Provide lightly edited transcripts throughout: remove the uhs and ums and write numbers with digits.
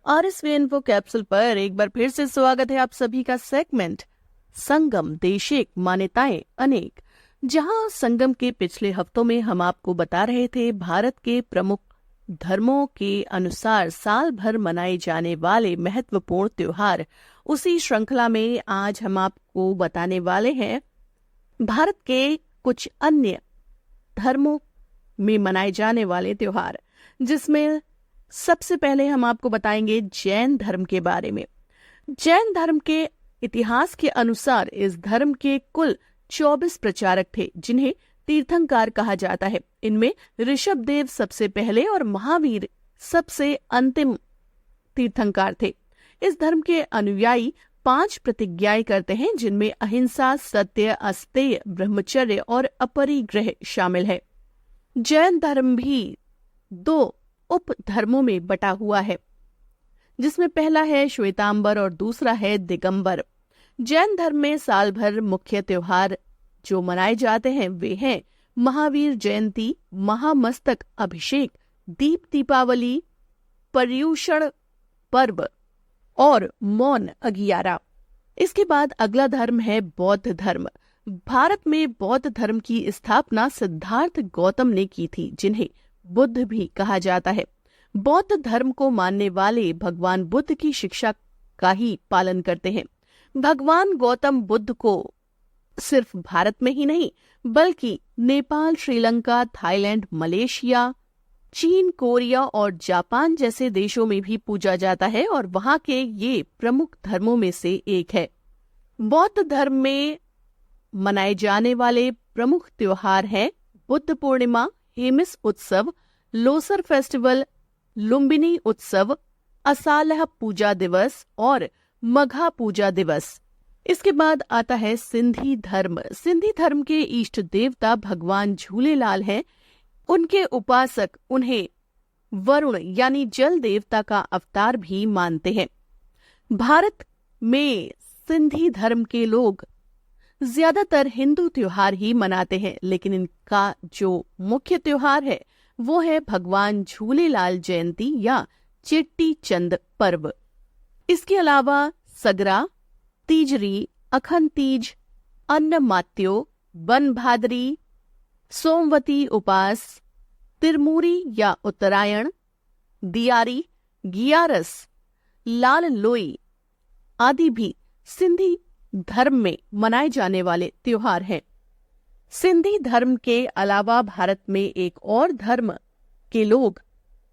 RSV info capsule पर एक बार फिर से स्वागत है आप सभी का। सेगमेंट संगम देशेक मान्यताएं अनेक, जहां संगम के पिछले हफ्तों में हम आपको बता रहे थे भारत के प्रमुख धर्मों के अनुसार साल भर मनाए जाने वाले महत्वपूर्ण त्योहार। उसी श्रृंखला में आज हम आपको बताने वाले हैं भारत के कुछ अन्य धर्मों में मनाए जाने वाले त्योहार, जिसमें सबसे पहले हम आपको बताएंगे जैन धर्म के बारे में। जैन धर्म के इतिहास के अनुसार इस धर्म के कुल 24 प्रचारक थे, जिन्हें तीर्थंकर कहा जाता है। इनमें ऋषभदेव सबसे पहले और महावीर सबसे अंतिम तीर्थंकर थे। इस धर्म के अनुयायी 5 प्रतिज्ञाएं करते हैं, जिनमें अहिंसा, सत्य, अस्तेय, ब्रह्मचर्य और अपरिग्रह शामिल है। जैन धर्म भी 2 उप धर्मों में बटा हुआ है, जिसमें पहला है श्वेतांबर और दूसरा है दिगंबर। जैन धर्म में साल भर मुख्य त्योहार जो मनाए जाते हैं वे हैं महावीर जयंती, महामस्तक अभिषेक, दीप दीपावली, पर्युषण पर्व और मौन अगियारा। इसके बाद अगला धर्म है बौद्ध धर्म। भारत में बौद्ध धर्म की स्थापना सिद्धार्थ गौतम ने की थी, जिन्हें बुद्ध भी कहा जाता है। बौद्ध धर्म को मानने वाले भगवान बुद्ध की शिक्षा का ही पालन करते हैं। भगवान गौतम बुद्ध को सिर्फ भारत में ही नहीं बल्कि नेपाल, श्रीलंका, थाईलैंड, मलेशिया, चीन, कोरिया और जापान जैसे देशों में भी पूजा जाता है और वहां के ये प्रमुख धर्मों में से एक है। बौद्ध धर्म में मनाए जाने वाले प्रमुख त्योहार हैं बुद्ध पूर्णिमा, हेमिस उत्सव, लोसर फेस्टिवल, लुम्बिनी उत्सव, असालह पूजा दिवस और मघा पूजा दिवस। इसके बाद आता है सिंधी धर्म। सिंधी धर्म के इष्ट देवता भगवान झूलेलाल हैं। उनके उपासक उन्हें वरुण यानी जल देवता का अवतार भी मानते हैं। भारत में सिंधी धर्म के लोग ज्यादातर हिंदू त्योहार ही मनाते हैं, लेकिन इनका जो मुख्य त्योहार है वो है भगवान झूलेलाल जयंती या चेट्टी चंद पर्व। इसके अलावा सगरा, तीजरी, अखंड तीज, अन्नमात्यो, बनभादरी, सोमवती उपास, तिरमूरी या उत्तरायण, दियारी, गियारस, लाल लोई आदि भी सिंधी धर्म में मनाए जाने वाले त्योहार हैं। सिंधी धर्म के अलावा भारत में एक और धर्म के लोग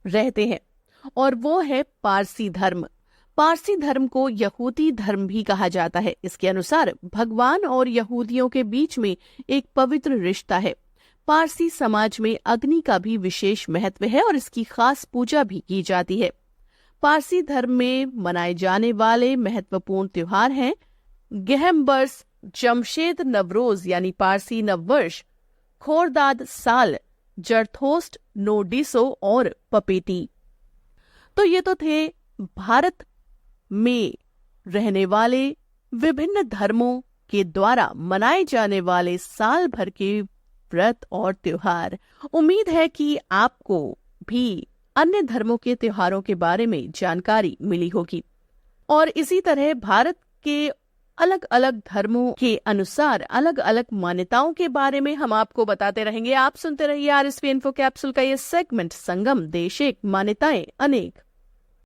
रहते हैं और वो है पारसी धर्म। पारसी धर्म को यहूदी धर्म भी कहा जाता है। इसके अनुसार भगवान और यहूदियों के बीच में एक पवित्र रिश्ता है। पारसी समाज में अग्नि का भी विशेष महत्व है और इसकी खास पूजा भी की जाती है। पारसी धर्म में मनाए जाने वाले महत्वपूर्ण त्योहार हैं गेहम्बर्स, जमशेद नवरोज यानी पारसी नववर्ष, खोरदाद साल, जरथोस्ट, नोडिसो और पपेटी। तो ये तो थे भारत में रहने वाले विभिन्न धर्मों के द्वारा मनाए जाने वाले साल भर के व्रत और त्योहार। उम्मीद है कि आपको भी अन्य धर्मों के त्योहारों के बारे में जानकारी मिली होगी और इसी तरह भारत के अलग अलग धर्मों के अनुसार अलग अलग मान्यताओं के बारे में हम आपको बताते रहेंगे। आप सुनते रहिए आरएसवी इन्फो कैप्सूल का ये सेगमेंट संगम देशेक मान्यताएं अनेक।